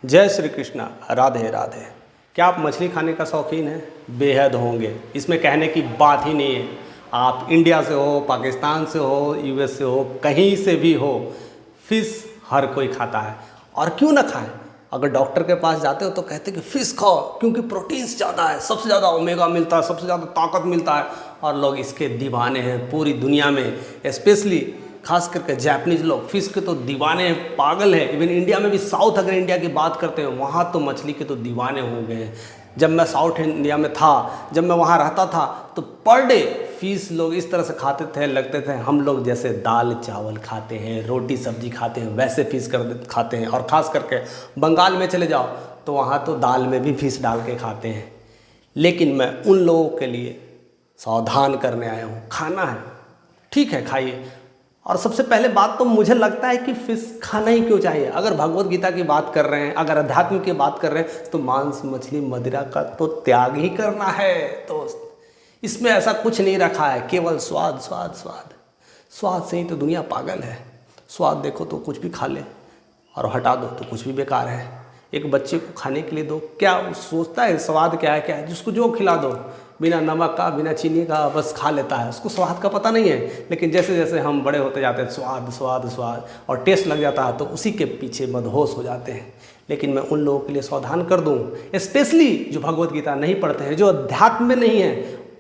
जय श्री कृष्णा, राधे राधे। क्या आप मछली खाने का शौकीन हैं? बेहद होंगे, इसमें कहने की बात ही नहीं है। आप इंडिया से हो, पाकिस्तान से हो, यूएस से हो, कहीं से भी हो, फ़िश हर कोई खाता है। और क्यों ना खाएं? अगर डॉक्टर के पास जाते हो तो कहते हैं कि फ़िश खाओ क्योंकि प्रोटीन्स ज़्यादा है, सबसे ज़्यादा ओमेगा मिलता है, सबसे ज़्यादा ताकत मिलता है। और लोग इसके दीवाने हैं पूरी दुनिया में, स्पेशली खास करके जापानीज लोग फ़िश के तो दीवाने हैं, पागल है। इवन इंडिया में भी, साउथ अगर इंडिया की बात करते हैं, वहाँ तो मछली के तो दीवाने हो गए हैं। जब मैं साउथ इंडिया में था, जब मैं वहाँ रहता था, तो पर डे फ़िश लोग इस तरह से खाते थे, लगते थे हम लोग जैसे दाल चावल खाते हैं, रोटी सब्जी खाते हैं, वैसे फ़िश खाते हैं। और ख़ास करके बंगाल में चले जाओ तो वहाँ तो दाल में भी फ़िश डाल के खाते हैं। लेकिन मैं उन लोगों के लिए सावधान करने आया हूँ, खाना है ठीक है, खाइए। और सबसे पहले बात तो मुझे लगता है कि फ़िश खाना ही क्यों चाहिए। अगर भगवत गीता की बात कर रहे हैं, अगर अध्यात्म की बात कर रहे हैं, तो मांस मछली मदिरा का तो त्याग ही करना है दोस्त। इसमें ऐसा कुछ नहीं रखा है, केवल स्वाद स्वाद स्वाद। स्वाद से ही तो दुनिया पागल है। स्वाद देखो तो कुछ भी खा ले, और हटा दो तो कुछ भी बेकार है। एक बच्चे को खाने के लिए दो, क्या वो सोचता है स्वाद क्या है? क्या है जिसको जो खिला दो, बिना नमक का बिना चीनी का, बस खा लेता है, उसको स्वाद का पता नहीं है। लेकिन जैसे जैसे हम बड़े होते जाते हैं, स्वाद स्वाद स्वाद और टेस्ट लग जाता है, तो उसी के पीछे मदहोश हो जाते हैं। लेकिन मैं उन लोगों के लिए सावधान कर दूं, स्पेशली जो भगवत गीता नहीं पढ़ते हैं, जो अध्यात्म में नहीं है,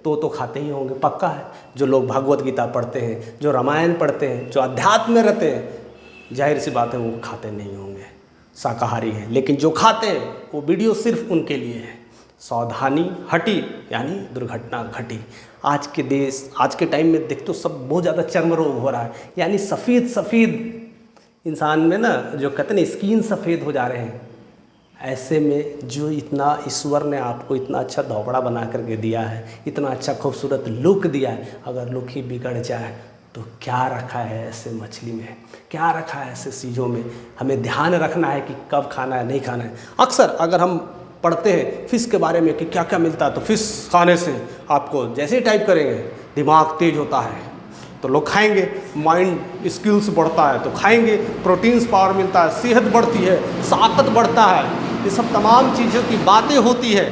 तो खाते ही होंगे, पक्का है। जो लोग भगवत गीता पढ़ते हैं, जो रामायण पढ़ते हैं, जो अध्यात्म में रहते हैं, जाहिर सी बात है वो खाते नहीं होंगे, शाकाहारी हैं। लेकिन जो खाते हैं वो वीडियो सिर्फ उनके लिए है। सावधानी हटी यानी दुर्घटना घटी। आज के देश, आज के टाइम में देख तो सब बहुत ज़्यादा चर्म रोग हो रहा है, यानी सफ़ेद इंसान में ना, जो कहते हैं ना, स्किन सफ़ेद हो जा रहे हैं। ऐसे में जो इतना ईश्वर ने आपको इतना अच्छा धोबड़ा बना करके दिया है, इतना अच्छा खूबसूरत लुक दिया है, अगर लुक ही बिगड़ जाए तो क्या रखा है ऐसे मछली में, क्या रखा है ऐसे चीज़ों में? हमें ध्यान रखना है कि कब खाना है, नहीं खाना है। अक्सर अगर हम पढ़ते हैं फ़िश के बारे में कि क्या क्या मिलता है, तो फ़िश खाने से आपको जैसे ही टाइप करेंगे दिमाग तेज होता है तो लोग खाएंगे, माइंड स्किल्स बढ़ता है तो खाएंगे, प्रोटीन्स पावर मिलता है, सेहत बढ़ती है, ताकत बढ़ता है। ये सब तमाम चीज़ों की बातें होती है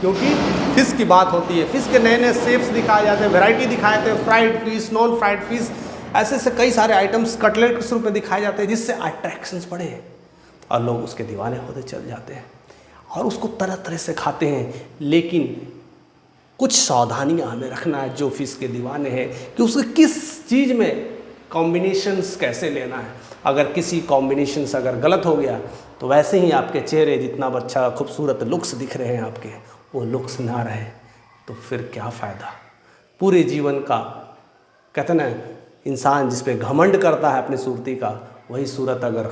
क्योंकि फ़िश की बात होती है। फ़िश के नए नए शेप्स दिखाए जाते हैं, वैरायटी दिखाए जाते हैं, fried fish, non fried fish, ऐसे कई सारे आइटम्स कटलेट के रूप में दिखाए जाते हैं, जिससे अट्रैक्शंस बढ़े और लोग उसके दीवाने होते चल जाते हैं और उसको तरह तरह से खाते हैं। लेकिन कुछ सावधानियां हमें रखना है जो फ़िश के दीवाने हैं, कि उसके किस चीज़ में कॉम्बिनेशंस कैसे लेना है। अगर किसी कॉम्बिनेशंस अगर गलत हो गया तो वैसे ही आपके चेहरे जितना अच्छा खूबसूरत लुक्स दिख रहे हैं आपके, वो लुक्स ना रहे तो फिर क्या फ़ायदा। पूरे जीवन का कहते ना, इंसान जिस पे घमंड करता है अपनी सूरती का, वही सूरत अगर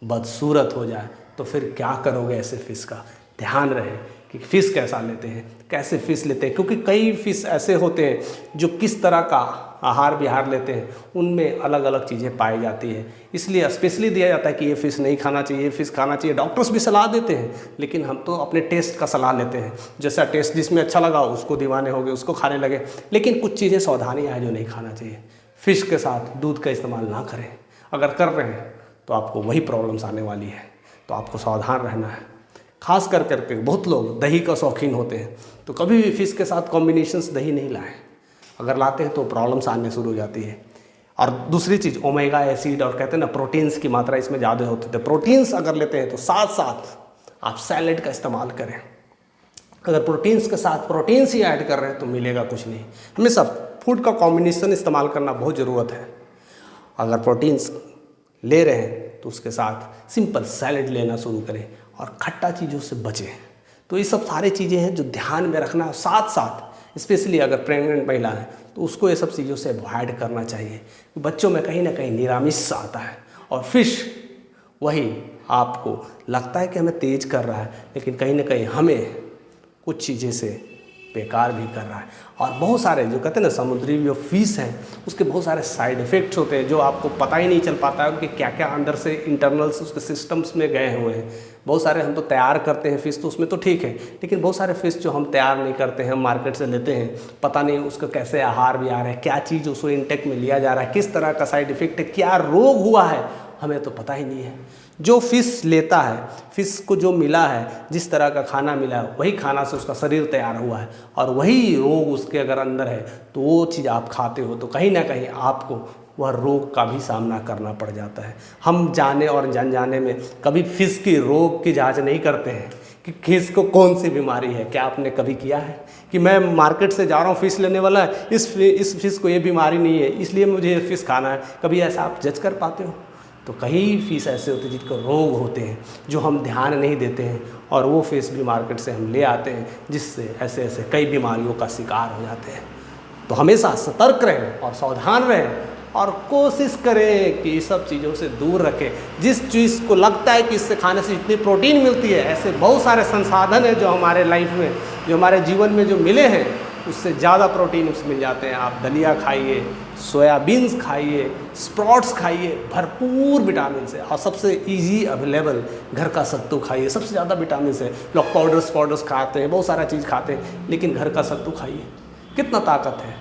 बदसूरत हो जाए तो फिर क्या करोगे ऐसे फ़िश का। ध्यान रहे कि फ़िश कैसा लेते हैं, कैसे फ़िश लेते हैं, क्योंकि कई फ़िश ऐसे होते हैं जो किस तरह का आहार विहार लेते हैं, उनमें अलग अलग चीज़ें पाई जाती है। इसलिए स्पेशली दिया जाता है कि ये फ़िश नहीं खाना चाहिए, ये फ़िश खाना चाहिए। डॉक्टर्स भी सलाह देते हैं, लेकिन हम तो अपने टेस्ट का सलाह लेते हैं। जैसा टेस्ट जिसमें अच्छा लगा उसको दीवाने हो गए, उसको खाने लगे। लेकिन कुछ चीज़ें सावधानियाँ हैं जो नहीं खाना चाहिए। फ़िश के साथ दूध का इस्तेमाल ना करें, अगर कर रहे हैं तो आपको वही प्रॉब्लम्स आने वाली है, तो आपको सावधान रहना है। खास कर करके बहुत लोग दही का शौकीन होते हैं, तो कभी भी फ़िश के साथ कॉम्बिनेशंस दही नहीं लाएं। अगर लाते हैं तो प्रॉब्लम्स आने शुरू हो जाती है। और दूसरी चीज़, ओमेगा एसिड और कहते हैं ना, प्रोटीन्स की मात्रा इसमें ज़्यादा होती है। प्रोटीन्स अगर लेते हैं तो साथ साथ आप सैलेड का इस्तेमाल करें। अगर प्रोटीन्स के साथ प्रोटीन्स ही ऐड कर रहे हैं तो मिलेगा कुछ नहीं। हमेशा फूड का कॉम्बिनेशन इस्तेमाल करना बहुत ज़रूरत है। अगर प्रोटीन्स ले रहे हैं तो उसके साथ सिंपल सैलेड लेना शुरू करें और खट्टा चीज़ों से बचें। तो ये सब सारी चीज़ें हैं जो ध्यान में रखना है। साथ साथ स्पेशली अगर प्रेग्नेंट महिला है तो उसको ये सब चीज़ों से अवॉइड करना चाहिए। बच्चों में कहीं ना कहीं निरामिष आता है और फिश वही आपको लगता है कि हमें तेज कर रहा है, लेकिन कहीं ना कहीं हमें कुछ चीज़ें से बेकार भी कर रहा है। और बहुत सारे जो कहते हैं ना, समुद्री जो फ़िश हैं उसके बहुत सारे साइड इफ़ेक्ट्स होते हैं जो आपको पता ही नहीं चल पाता है, उनके क्या क्या अंदर से इंटरनल्स उसके सिस्टम्स में गए हुए हैं। बहुत सारे हम तो तैयार करते हैं फ़िश, तो उसमें तो ठीक है, लेकिन बहुत सारे फ़िश जो हम तैयार नहीं करते हैं, हम मार्केट से लेते हैं, पता नहीं उसका कैसे आहार भी आ रहा है, क्या चीज़ उसको इंटेक में लिया जा रहा है, किस तरह का साइड इफ़ेक्ट है, क्या रोग हुआ है, हमें तो पता ही नहीं है। जो फ़िश लेता है, फ़िश को जो मिला है, जिस तरह का खाना मिला है, वही खाना से उसका शरीर तैयार हुआ है और वही रोग उसके अगर अंदर है तो वो चीज़ आप खाते हो तो कहीं ना कहीं आपको वह रोग का भी सामना करना पड़ जाता है। हम जाने और अनजाने में कभी फ़िश की रोग की जांच नहीं करते हैं कि फ़िश को कौन सी बीमारी है। क्या आपने कभी किया है कि मैं मार्केट से जा रहा हूँ फ़िश लेने वाला है, इस फ़िश को ये बीमारी नहीं है इसलिए मुझे ये फ़िश खाना है? कभी ऐसा आप जज कर पाते हो? तो कई फ़िश ऐसे होते हैं जिनको रोग होते हैं जो हम ध्यान नहीं देते हैं और वो फ़िश भी मार्केट से हम ले आते हैं, जिससे ऐसे ऐसे कई बीमारियों का शिकार हो जाते हैं। तो हमेशा सतर्क रहें और सावधान रहें और कोशिश करें कि इस सब चीज़ों से दूर रखें। जिस चीज़ को लगता है कि इससे खाने से इतनी प्रोटीन मिलती है, ऐसे बहुत सारे संसाधन हैं जो हमारे लाइफ में, जो हमारे जीवन में जो मिले हैं, उससे ज़्यादा प्रोटीन उसमें मिल जाते हैं। आप दलिया खाइए, सोयाबीन्स खाइए, स्प्राउट्स खाइए, भरपूर विटामिन से, और सबसे इजी अवेलेबल घर का सत्तू खाइए, सबसे ज़्यादा विटामिन से। लोग पाउडर्स खाते हैं, बहुत सारा चीज़ खाते हैं, लेकिन घर का सत्तू खाइए, कितना ताकत है।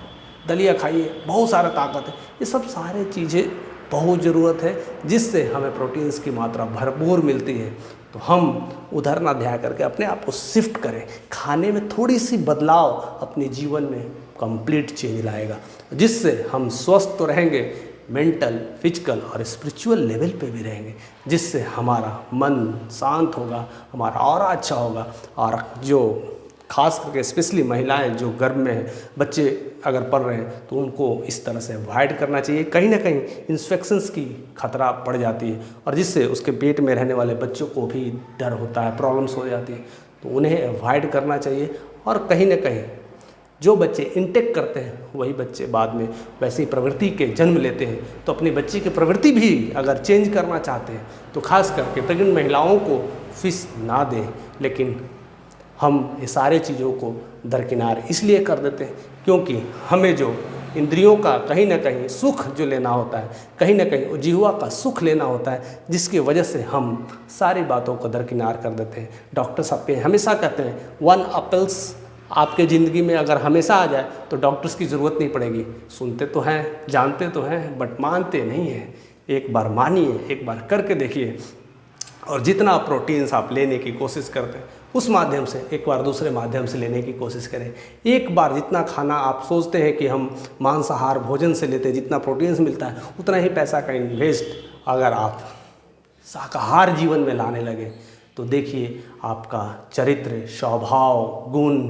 दलिया खाइए, बहुत सारा ताकत है। ये सब सारे चीज़ें बहुत ज़रूरत है, जिससे हमें प्रोटीन्स की मात्रा भरपूर मिलती है। तो हम उधर ना ध्यान करके अपने आप को शिफ्ट करें, खाने में थोड़ी सी बदलाव अपने जीवन में कंप्लीट चेंज लाएगा, जिससे हम स्वस्थ तो रहेंगे, मेंटल, फिजिकल और स्पिरिचुअल लेवल पे भी रहेंगे, जिससे हमारा मन शांत होगा, हमारा ऑरा अच्छा होगा। और जो खास करके स्पेशली महिलाएं जो गर्भ में हैं, बच्चे अगर पढ़ रहे हैं, तो उनको इस तरह से अवॉइड करना चाहिए। कहीं ना कहीं इन्फेक्शंस की खतरा पड़ जाती है और जिससे उसके पेट में रहने वाले बच्चों को भी डर होता है, प्रॉब्लम्स हो जाती है, तो उन्हें अवॉइड करना चाहिए। और कहीं ना कहीं जो बच्चे इंटेक करते हैं वही बच्चे बाद में वैसी प्रवृत्ति के जन्म लेते हैं। तो अपनी बच्ची की प्रवृत्ति भी अगर चेंज करना चाहते हैं तो खास करके प्रेग्नेंट महिलाओं को फ़िश ना दें। लेकिन हम ये सारे चीज़ों को दरकिनार इसलिए कर देते हैं क्योंकि हमें जो इंद्रियों का कहीं ना कहीं सुख जो लेना होता है, कहीं ना कहीं जिह्वा का सुख लेना होता है, जिसकी वजह से हम सारी बातों को दरकिनार कर देते हैं। डॉक्टर साहब पे हमेशा कहते हैं 1 एप्पल्स आपके ज़िंदगी में अगर हमेशा आ जाए तो डॉक्टर्स की ज़रूरत नहीं पड़ेगी। सुनते तो हैं, जानते तो हैं, बट मानते नहीं हैं। एक बार मानिए, एक बार करके देखिए, और जितना प्रोटीन्स आप लेने की कोशिश करते हैं उस माध्यम से एक बार दूसरे माध्यम से लेने की कोशिश करें। एक बार जितना खाना आप सोचते हैं कि हम मांसाहार भोजन से लेते हैं, जितना प्रोटीन्स मिलता है, उतना ही पैसा का इन्वेस्ट अगर आप शाकाहार जीवन में लाने लगे तो देखिए आपका चरित्र, स्वभाव, गुण,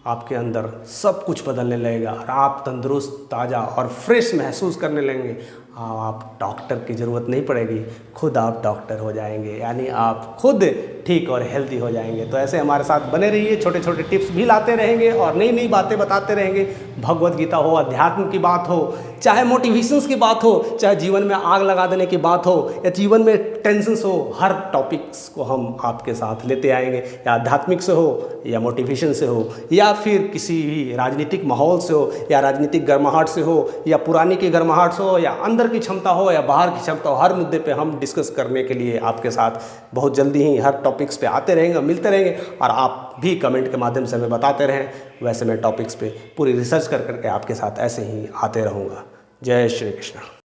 आपके अंदर सब कुछ बदलने लगेगा और आप तंदुरुस्त, ताज़ा और फ्रेश महसूस करने लगेंगे। आप डॉक्टर की ज़रूरत नहीं पड़ेगी, खुद आप डॉक्टर हो जाएंगे, यानी आप खुद ठीक और हेल्दी हो जाएंगे। तो ऐसे हमारे साथ बने रहिए, छोटे छोटे टिप्स भी लाते रहेंगे और नई नई बातें बताते रहेंगे। भगवत गीता हो, अध्यात्म की बात हो, चाहे मोटिवेशंस की बात हो, चाहे जीवन में आग लगा देने की बात हो या जीवन में टेंशन्स हो, हर टॉपिक्स को हम आपके साथ लेते आएंगे। या आध्यात्मिक से हो या मोटिवेशन से हो या फिर किसी भी राजनीतिक माहौल से हो या राजनीतिक गर्माहट से हो या पुरानी की गर्माहट से हो या अंदर की क्षमता हो या बाहर की क्षमता हो, हर मुद्दे पे हम डिस्कस करने के लिए आपके साथ बहुत जल्दी ही हर टॉपिक्स पे आते रहेंगे, मिलते रहेंगे। और आप भी कमेंट के माध्यम से हमें बताते रहें, वैसे मैं टॉपिक्स पे पूरी रिसर्च कर करके आपके साथ ऐसे ही आते रहूँगा। जय श्री कृष्ण।